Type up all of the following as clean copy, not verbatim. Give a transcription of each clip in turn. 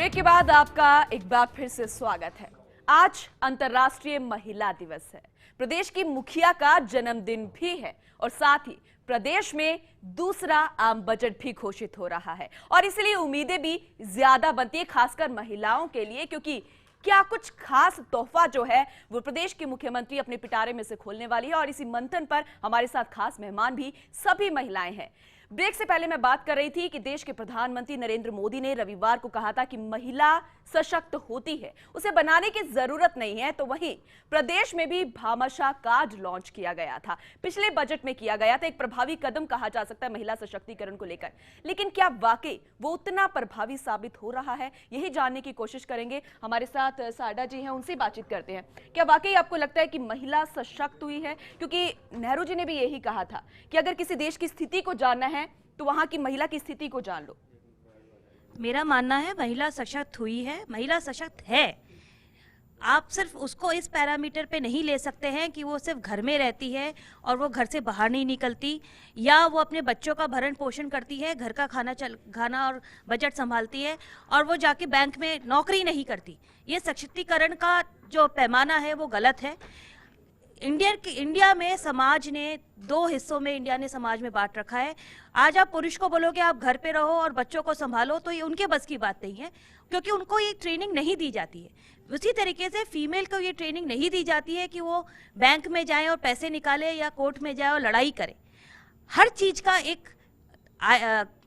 Break के बाद आपका एक बार फिर से स्वागत है। आज अंतर्राष्ट्रीय महिला दिवस है, प्रदेश की मुखिया का जन्मदिन भी है और साथ ही प्रदेश में दूसरा आम बजट भी घोषित हो रहा है और इसलिए उम्मीदें भी ज्यादा बनती है, खासकर महिलाओं के लिए, क्योंकि क्या कुछ खास तोहफा जो है वो प्रदेश की मुख्यमंत्री अपने पिटारे में से खोलने वाली है। और इसी मंथन पर हमारे साथ खास मेहमान भी सभी महिलाएं हैं। ब्रेक से पहले मैं बात कर रही थी कि देश के प्रधानमंत्री नरेंद्र मोदी ने रविवार को कहा था कि महिला सशक्त होती है, उसे बनाने की जरूरत नहीं है। तो वहीं प्रदेश में भी भामाशाह कार्ड लॉन्च किया गया था, पिछले बजट में किया गया था। एक प्रभावी कदम कहा जा सकता है महिला सशक्तिकरण को लेकर, लेकिन क्या वाकई वो उतना प्रभावी साबित हो रहा है, यही जानने की कोशिश करेंगे। हमारे साथ साडा जी हैं, उनसे बातचीत करते हैं। क्या वाकई आपको लगता है कि महिला सशक्त हुई है? क्योंकि नेहरू जी ने भी यही कहा था कि अगर किसी देश की स्थिति को जानना है तो वहां की महिला की स्थिति को जान लो। मेरा मानना है महिला सशक्त हुई है, महिला सशक्त है। आप सिर्फ उसको इस पैरामीटर पे नहीं ले सकते हैं कि वो सिर्फ घर में रहती है और वो घर से बाहर नहीं निकलती, या वो अपने बच्चों का भरण पोषण करती है, घर का खाना और बजट संभालती है और वो जाके बैंक में नौकरी नहीं करती। ये सशक्तिकरण का जो पैमाना है वो गलत है। इंडिया में समाज ने दो हिस्सों में इंडिया ने समाज में बांट रखा है। आज आप पुरुष को बोलोगे आप घर पे रहो और बच्चों को संभालो, तो ये उनके बस की बात नहीं है, क्योंकि उनको ये ट्रेनिंग नहीं दी जाती है। उसी तरीके से फीमेल को ये ट्रेनिंग नहीं दी जाती है कि वो बैंक में जाए और पैसे निकाले या कोर्ट में जाए और लड़ाई करे। हर चीज का एक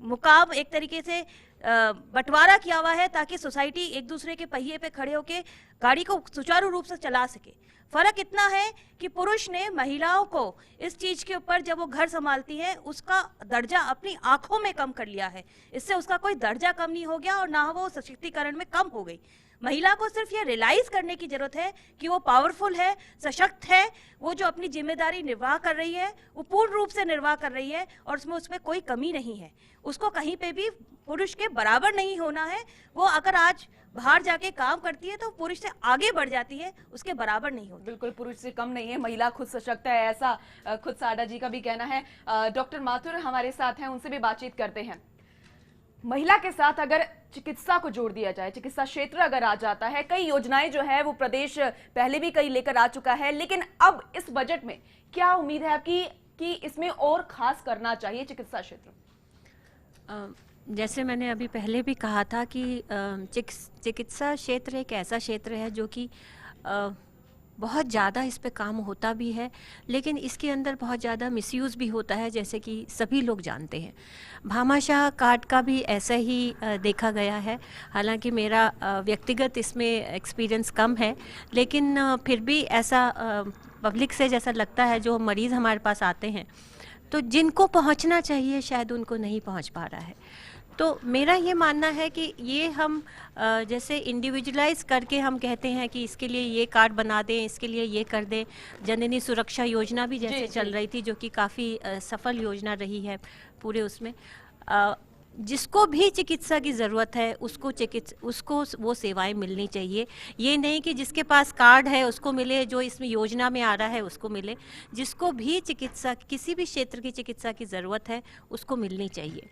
मुकाम एक तरीके से बंटवारा किया हुआ है ताकि सोसाइटी एक दूसरे के पहिए पे खड़े होकर गाड़ी को सुचारू रूप से चला सके। फर्क इतना है कि पुरुष ने महिलाओं को इस चीज के ऊपर, जब वो घर संभालती है, उसका दर्जा अपनी आंखों में कम कर लिया है। इससे उसका कोई दर्जा कम नहीं हो गया और ना वो सशक्तिकरण में कम हो गई। महिला को सिर्फ ये रियलाइज करने की जरूरत है कि वो पावरफुल है, सशक्त है, वो जो अपनी जिम्मेदारी निर्वाह कर रही है वो पूर्ण रूप से निर्वाह कर रही है और उसमें कोई कमी नहीं है। उसको कहीं पे भी पुरुष के बराबर नहीं होना है। वो अगर आज बाहर जाके काम करती है तो पुरुष से आगे बढ़ जाती है, उसके बराबर नहीं होती। बिल्कुल पुरुष से कम नहीं है, महिला खुद सशक्त है, ऐसा खुद साडा जी का भी कहना है। डॉक्टर माथुर हमारे साथ हैं, उनसे भी बातचीत करते हैं। महिला के साथ अगर चिकित्सा को जोड़ दिया जाए, चिकित्सा क्षेत्र अगर आ जाता है, कई योजनाएं जो है वो प्रदेश पहले भी कई लेकर आ चुका है, लेकिन अब इस बजट में क्या उम्मीद है आपकी कि इसमें और खास करना चाहिए चिकित्सा क्षेत्र? जैसे मैंने अभी पहले भी कहा था कि चिकित्सा क्षेत्र एक ऐसा क्षेत्र है जो कि बहुत ज़्यादा इस पे काम होता भी है, लेकिन इसके अंदर बहुत ज़्यादा मिसयूज़ भी होता है, जैसे कि सभी लोग जानते हैं। भामाशाह कार्ड का भी ऐसा ही देखा गया है। हालांकि मेरा व्यक्तिगत इसमें एक्सपीरियंस कम है, लेकिन फिर भी ऐसा पब्लिक से जैसा लगता है, जो मरीज़ हमारे पास आते हैं तो जिनको पहुंचना चाहिए शायद उनको नहीं पहुंच पा रहा है। तो मेरा ये मानना है कि ये हम जैसे इंडिविजुअलाइज करके हम कहते हैं कि इसके लिए ये कार्ड बना दें, इसके लिए ये कर दें। जननी सुरक्षा योजना भी जैसे चल रही थी, जो कि काफ़ी सफल योजना रही है पूरे उसमें। जिसको भी चिकित्सा की ज़रूरत है उसको वो सेवाएं मिलनी चाहिए। ये नहीं कि जिसके पास कार्ड है उसको मिले, जो इसमें योजना में आ रहा है उसको मिले। जिसको भी चिकित्सा, किसी भी क्षेत्र की चिकित्सा की ज़रूरत है उसको मिलनी चाहिए।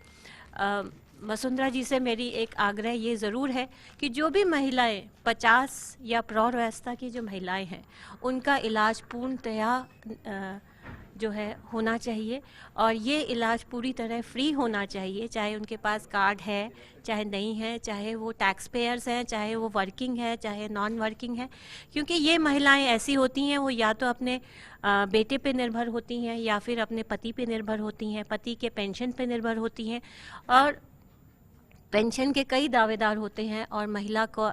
वसुंधरा जी से मेरी एक आग्रह ये ज़रूर है कि जो भी महिलाएं 50 या प्रौढ़ावस्था की जो महिलाएं हैं उनका इलाज पूर्णतया जो है होना चाहिए, और ये इलाज पूरी तरह फ्री होना चाहिए, चाहे उनके पास कार्ड है चाहे नहीं है, चाहे वो टैक्स पेयर्स हैं, चाहे वो वर्किंग है चाहे नॉन वर्किंग है। क्योंकि ये महिलाएं ऐसी होती हैं, वो या तो अपने बेटे पे निर्भर होती हैं या फिर अपने पति पे निर्भर होती हैं, पति के पेंशन पे निर्भर होती हैं, और पेंशन के कई दावेदार होते हैं। और महिला को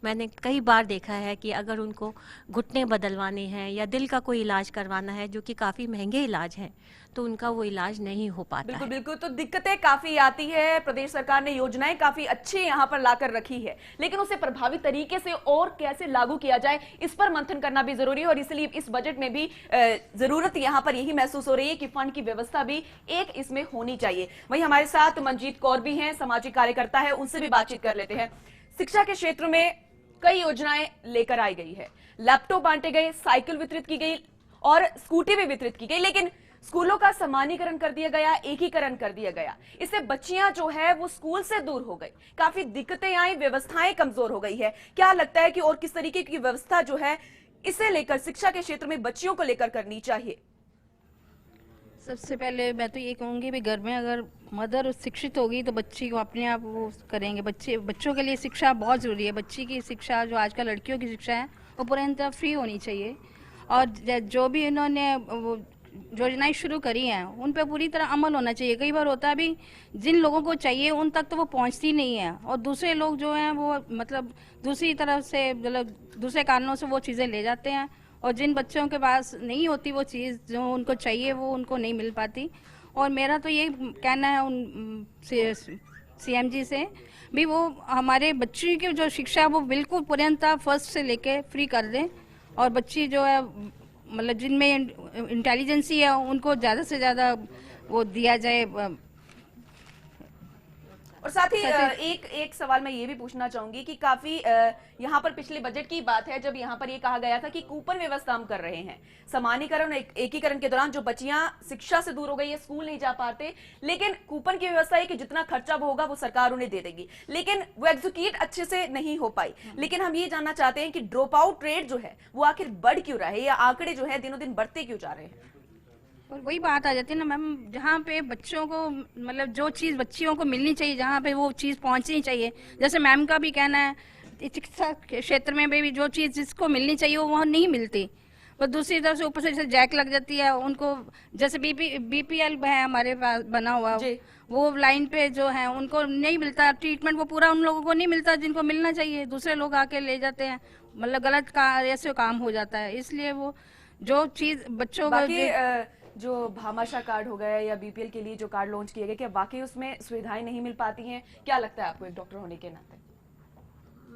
मैंने कई बार देखा है कि अगर उनको घुटने बदलवाने हैं या दिल का कोई इलाज करवाना है, जो कि काफ़ी महंगे इलाज हैं, तो उनका वो इलाज नहीं हो पाता बिल्कुल है। बिल्कुल, तो दिक्कतें काफी आती है। प्रदेश सरकार ने योजनाएं काफी अच्छी यहाँ पर लाकर रखी है, लेकिन उसे प्रभावी तरीके से और कैसे लागू किया जाए, इस पर मंथन करना भी जरूरी है। और इसलिए इस बजट में भी जरूरत यहाँ पर यही महसूस हो रही है कि फंड की व्यवस्था भी एक इसमें होनी चाहिए। वहीं हमारे साथ मंजीत कौर भी हैं, सामाजिक कार्यकर्ता है, उनसे भी बातचीत कर लेते हैं। शिक्षा के क्षेत्र में कई योजनाएं लेकर आई गई है, लैपटॉप बांटे गए, साइकिल वितरित की गई और स्कूटी भी वितरित की गई, लेकिन स्कूलों का समानीकरण कर दिया गया, एकीकरण कर दिया गया। इससे बच्चियां जो है वो स्कूल से दूर हो गई, काफी दिक्कतें आई, व्यवस्थाएं कमजोर हो गई है। क्या लगता है कि और किस तरीके की व्यवस्था जो है इसे लेकर शिक्षा के क्षेत्र में बच्चियों को लेकर करनी चाहिए? सबसे पहले मैं तो ये कहूँगी भी घर में अगर मदर शिक्षित होगी तो बच्ची को अपने आप वो करेंगे। बच्चों के लिए शिक्षा बहुत ज़रूरी है। बच्ची की शिक्षा जो आजकल लड़कियों की शिक्षा है वो पूर्णतः फ्री होनी चाहिए, और जो भी इन्होंने वो योजनाएं शुरू करी हैं उन पर पूरी तरह अमल होना चाहिए। कई बार होता है भी जिन लोगों को चाहिए उन तक तो वो पहुंचती नहीं है, और दूसरे लोग जो हैं वो मतलब दूसरी तरफ से मतलब दूसरे कारणों से वो चीज़ें ले जाते हैं, और जिन बच्चों के पास नहीं होती वो चीज़ जो उनको चाहिए वो उनको नहीं मिल पाती। और मेरा तो ये कहना है उन सीएम जी से भी वो हमारे बच्ची की जो शिक्षा वो बिल्कुल पूर्णतः फर्स्ट से लेके फ्री कर दें, और बच्ची जो है मतलब जिनमें इंटेलिजेंसी है उनको ज़्यादा से ज़्यादा वो दिया जाए। और साथ ही एक सवाल मैं ये भी पूछना चाहूंगी कि काफी यहाँ पर पिछले बजट की बात है जब यहाँ पर ये कहा गया था कि कूपन व्यवस्था हम कर रहे हैं। समानीकरण एकीकरण के दौरान जो बच्चियां शिक्षा से दूर हो गई है, स्कूल नहीं जा पाते, लेकिन कूपन की व्यवस्था है कि जितना खर्चा वो होगा वो सरकार उन्हें दे देगी, लेकिन वो एग्जीक्यूट अच्छे से नहीं हो पाई। लेकिन हम ये जानना चाहते हैं कि ड्रॉप आउट रेट जो है वो आखिर बढ़ क्यों रहा है, या आंकड़े जो है दिनों दिन बढ़ते क्यों जा रहे हैं? और वही बात आ जाती है ना मैम, जहाँ पे बच्चों को मतलब जो चीज़ बच्चियों को मिलनी चाहिए, जहाँ पे वो चीज़ पहुँचनी चाहिए, जैसे मैम का भी कहना है चिकित्सा के क्षेत्र में भी जो चीज़ जिसको मिलनी चाहिए वो वहाँ नहीं मिलती। और दूसरी तरफ से ऊपर से जैसे जैक लग जाती है उनको, जैसे बीपीएल है हमारे पास बना हुआ, वो लाइन पे जो है उनको नहीं मिलता ट्रीटमेंट, वो पूरा उन लोगों को नहीं मिलता जिनको मिलना चाहिए, दूसरे लोग आके ले जाते हैं, मतलब गलत ऐसे काम हो जाता है। इसलिए वो जो चीज़ बच्चों को जो भामाशाह कार्ड हो गया या बीपीएल के लिए जो कार्ड लॉन्च किए गए, क्या वाकई उसमें सुविधाएं नहीं मिल पाती हैं? क्या लगता है आपको एक डॉक्टर होने के नाते?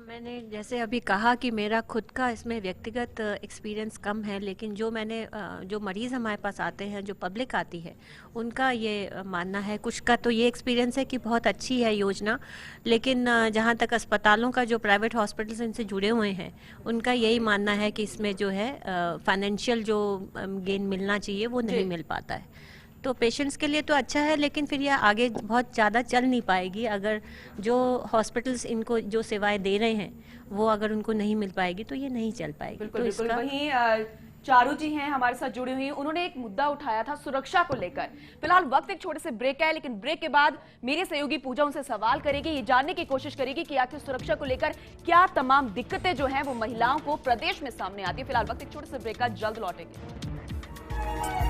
मैंने जैसे अभी कहा कि मेरा खुद का इसमें व्यक्तिगत एक्सपीरियंस कम है, लेकिन जो मैंने जो मरीज़ हमारे पास आते हैं, जो पब्लिक आती है, उनका ये मानना है, कुछ का तो ये एक्सपीरियंस है कि बहुत अच्छी है योजना, लेकिन जहाँ तक अस्पतालों का जो प्राइवेट हॉस्पिटल्स इनसे जुड़े हुए हैं उनका यही मानना है कि इसमें जो है फाइनेंशियल जो गेन मिलना चाहिए वो नहीं मिल पाता है। तो पेशेंट्स के लिए तो अच्छा है, लेकिन फिर यह आगे बहुत ज़्यादा चल नहीं पाएगी अगर जो हॉस्पिटल्स इनको जो सेवाएं दे रहे हैं वो अगर उनको नहीं मिल पाएगी तो ये नहीं चल पाएगी। बिल्कुल, तो बिल्कुल। इसका वहीं चारू जी हैं हमारे साथ जुड़ी हुई, उन्होंने एक मुद्दा उठाया था सुरक्षा को लेकर। फिलहाल वक्त एक छोटे से ब्रेक का है, लेकिन ब्रेक के बाद मेरी सहयोगी पूजा उनसे सवाल करेगी, ये जानने की कोशिश करेगी कि आखिर सुरक्षा को लेकर क्या तमाम दिक्कतें जो हैं वो महिलाओं को प्रदेश में सामने आती है। फिलहाल वक्त एक छोटे से ब्रेक का, जल्द लौटेंगे।